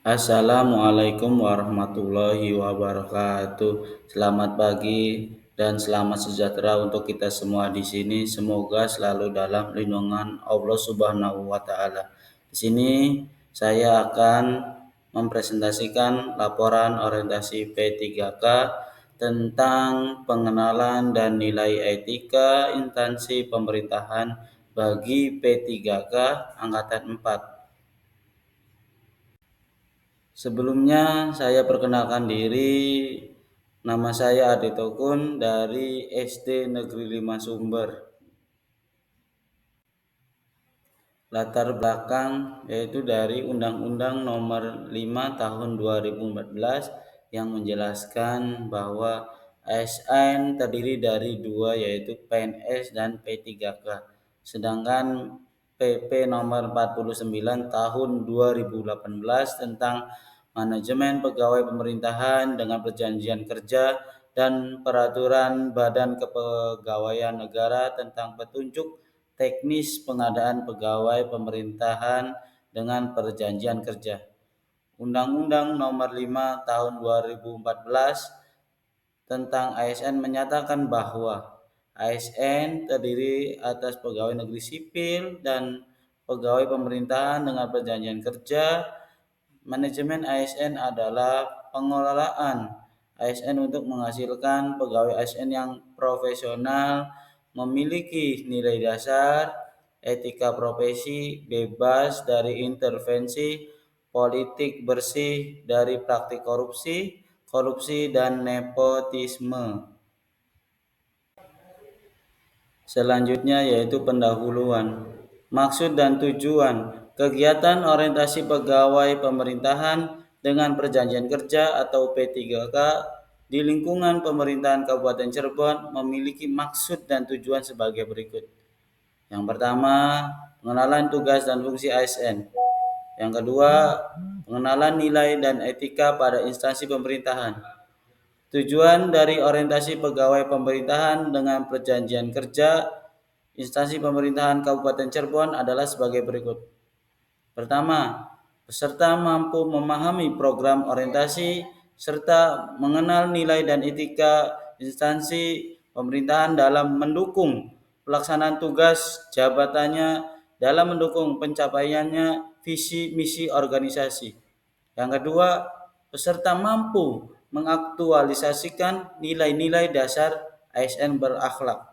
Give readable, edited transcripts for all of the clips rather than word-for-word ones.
Assalamualaikum warahmatullahi wabarakatuh. Selamat pagi dan selamat sejahtera untuk kita semua di sini. Semoga selalu dalam lindungan Allah Subhanahu wa taala. Di sini saya akan mempresentasikan laporan orientasi P3K tentang pengenalan dan nilai etika instansi pemerintahan bagi P3K angkatan 4. Sebelumnya saya perkenalkan diri, nama saya Adi Tokun dari SD Negeri 5 Sumber. Latar belakang yaitu dari Undang-Undang Nomor 5 Tahun 2014 yang menjelaskan bahwa ASN terdiri dari dua yaitu PNS dan P3K. Sedangkan PP Nomor 49 Tahun 2018 tentang Manajemen Pegawai Pemerintahan dengan Perjanjian Kerja dan Peraturan Badan Kepegawaian Negara tentang petunjuk teknis pengadaan pegawai pemerintahan dengan perjanjian kerja. Undang-Undang Nomor 5 Tahun 2014 tentang ASN menyatakan bahwa ASN terdiri atas pegawai negeri sipil dan pegawai pemerintahan dengan perjanjian kerja. Manajemen ASN adalah pengelolaan ASN untuk menghasilkan pegawai ASN yang profesional, memiliki nilai dasar, etika profesi, bebas dari intervensi politik, bersih dari praktik korupsi dan nepotisme. Selanjutnya yaitu pendahuluan. Maksud dan tujuan kegiatan orientasi pegawai pemerintahan dengan perjanjian kerja atau P3K di lingkungan pemerintahan Kabupaten Cirebon memiliki maksud dan tujuan sebagai berikut. Yang pertama, pengenalan tugas dan fungsi ASN. Yang kedua, pengenalan nilai dan etika pada instansi pemerintahan. Tujuan dari orientasi pegawai pemerintahan dengan perjanjian kerja instansi pemerintahan Kabupaten Cirebon adalah sebagai berikut. Pertama, peserta mampu memahami program orientasi serta mengenal nilai dan etika instansi pemerintahan dalam mendukung pelaksanaan tugas jabatannya dalam mendukung pencapaiannya visi misi organisasi. Yang kedua, peserta mampu mengaktualisasikan nilai-nilai dasar ASN berakhlak.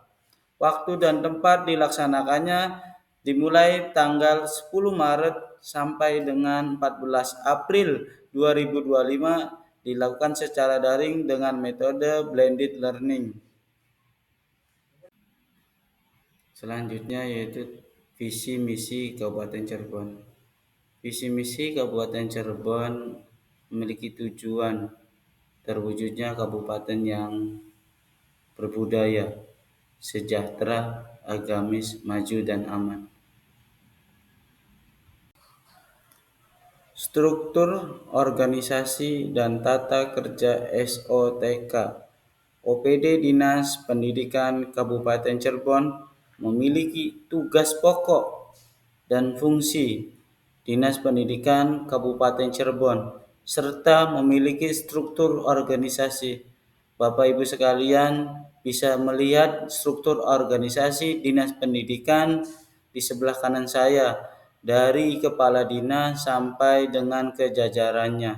Waktu dan tempat dilaksanakannya dimulai tanggal 10 Maret sampai dengan 14 April 2025 dilakukan secara daring dengan metode blended learning. Selanjutnya yaitu visi misi Kabupaten Cirebon. Visi misi Kabupaten Cirebon memiliki tujuan terwujudnya kabupaten yang berbudaya, sejahtera, agamis, maju dan aman. Struktur organisasi dan tata kerja SOTK. OPD Dinas Pendidikan Kabupaten Cirebon memiliki tugas pokok dan fungsi Dinas Pendidikan Kabupaten Cirebon serta memiliki struktur organisasi. Bapak Ibu sekalian bisa melihat struktur organisasi Dinas Pendidikan di sebelah kanan saya dari kepala dinas sampai dengan ke jajarannya.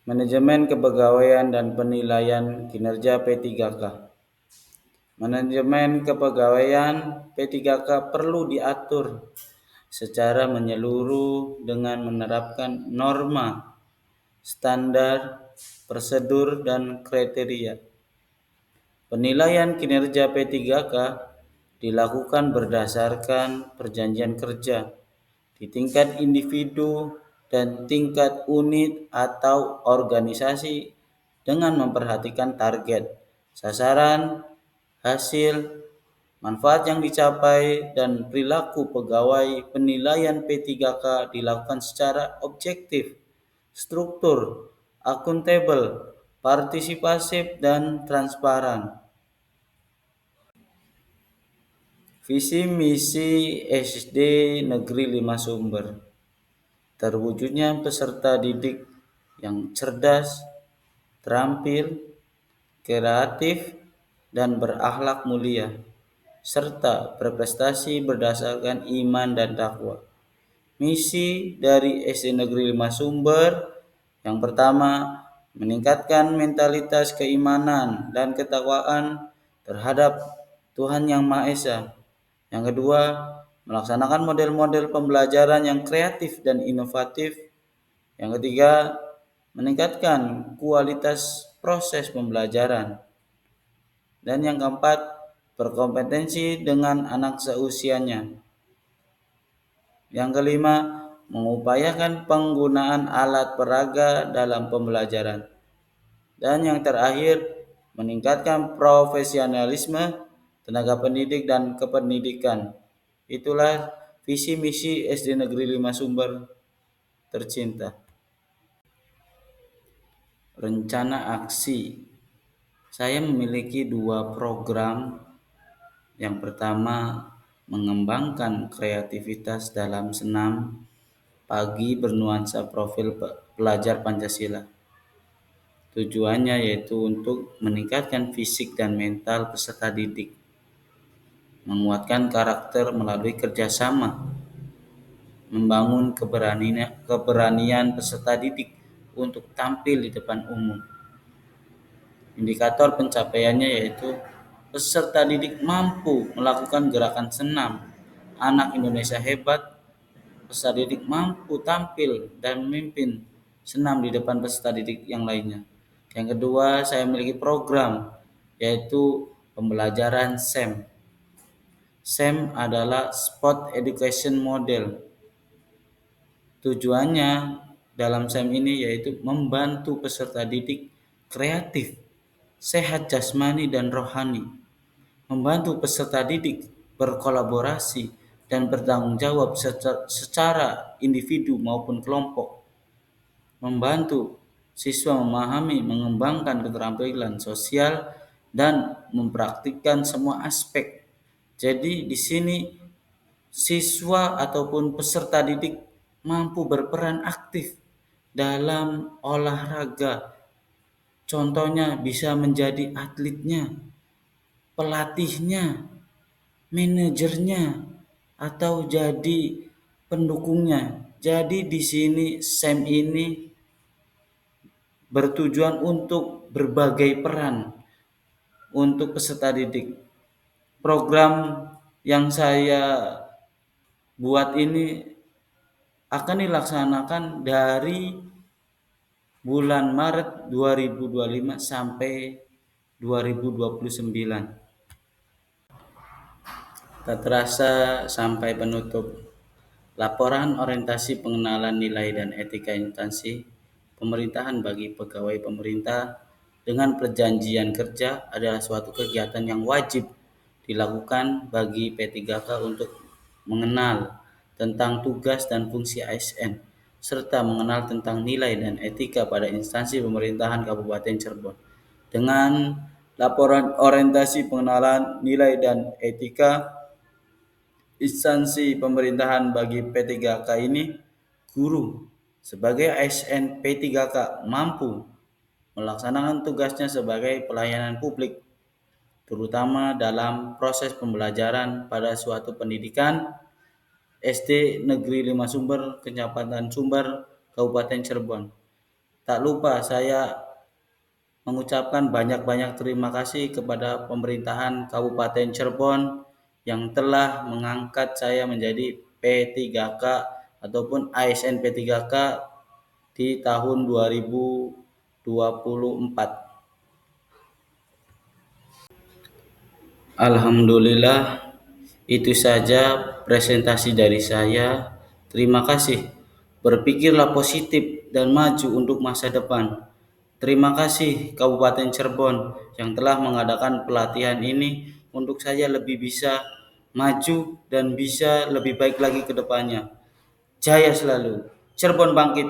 Manajemen Kepegawaian dan Penilaian Kinerja P3K. Manajemen kepegawaian P3K perlu diatur secara menyeluruh dengan menerapkan norma, standar, prosedur, dan kriteria. Penilaian kinerja P3K dilakukan berdasarkan perjanjian kerja di tingkat individu dan tingkat unit atau organisasi dengan memperhatikan target, sasaran, hasil, manfaat yang dicapai, dan perilaku pegawai. Penilaian P3K dilakukan secara objektif, struktur, akuntabel, partisipasif, dan transparan. Visi misi SD Negeri 5 Sumber. terwujudnya peserta didik yang cerdas, terampil, kreatif, dan berakhlak mulia, serta berprestasi berdasarkan iman dan takwa. Misi dari SD Negeri 5 Sumber yang pertama, meningkatkan mentalitas keimanan dan ketakwaan terhadap Tuhan Yang Maha Esa. Yang kedua, melaksanakan model-model pembelajaran yang kreatif dan inovatif. Yang ketiga, meningkatkan kualitas proses pembelajaran. Dan yang keempat, berkompetensi dengan anak seusianya. Yang kelima, mengupayakan penggunaan alat peraga dalam pembelajaran. Dan yang terakhir, meningkatkan profesionalisme tenaga pendidik dan kependidikan. Itulah visi misi SD Negeri 5 Sumber tercinta. Rencana aksi. Saya memiliki 2 program. Yang pertama, mengembangkan kreativitas dalam senam pagi bernuansa profil pelajar Pancasila. Tujuannya yaitu untuk meningkatkan fisik dan mental peserta didik, menguatkan karakter melalui kerjasama, membangun keberanian peserta didik untuk tampil di depan umum. Indikator pencapaiannya yaitu peserta didik mampu melakukan gerakan senam, anak Indonesia hebat, peserta didik mampu tampil dan memimpin senam di depan peserta didik yang lainnya. Yang kedua, saya memiliki program yaitu pembelajaran SEM. SEM adalah Sport Education Model. Tujuannya dalam SEM ini yaitu membantu peserta didik kreatif, sehat jasmani dan rohani, membantu peserta didik berkolaborasi dan bertanggung jawab secara individu maupun kelompok, membantu siswa memahami, mengembangkan keterampilan sosial, dan mempraktikkan semua aspek. Jadi di sini siswa ataupun peserta didik mampu berperan aktif dalam olahraga. Contohnya bisa menjadi atletnya, pelatihnya, manajernya, atau jadi pendukungnya. Jadi di sini SEM ini bertujuan untuk berbagai peran untuk peserta didik. Program yang saya buat ini akan dilaksanakan dari bulan Maret 2025 sampai 2029. Tak terasa sampai penutup. Laporan orientasi pengenalan nilai dan etika instansi pemerintahan bagi pegawai pemerintah dengan perjanjian kerja adalah suatu kegiatan yang wajib dilakukan bagi P3K untuk mengenal tentang tugas dan fungsi ASN, serta mengenal tentang nilai dan etika pada instansi pemerintahan Kabupaten Cirebon. Dengan laporan orientasi pengenalan nilai dan etika instansi pemerintahan bagi P3K ini, guru sebagai ASN P3K mampu melaksanakan tugasnya sebagai pelayanan publik, terutama dalam proses pembelajaran pada suatu pendidikan SD Negeri 5 Sumber, Kecamatan Sumber, Kabupaten Cirebon. Tak lupa saya mengucapkan banyak-banyak terima kasih kepada pemerintahan Kabupaten Cirebon yang telah mengangkat saya menjadi P3K ataupun ASN P3K di tahun 2024. Alhamdulillah, itu saja presentasi dari saya. Terima kasih. Berpikirlah positif dan maju untuk masa depan. Terima kasih Kabupaten Cirebon yang telah mengadakan pelatihan ini untuk saya lebih bisa maju dan bisa lebih baik lagi ke depannya. Jaya selalu. Cirebon bangkit.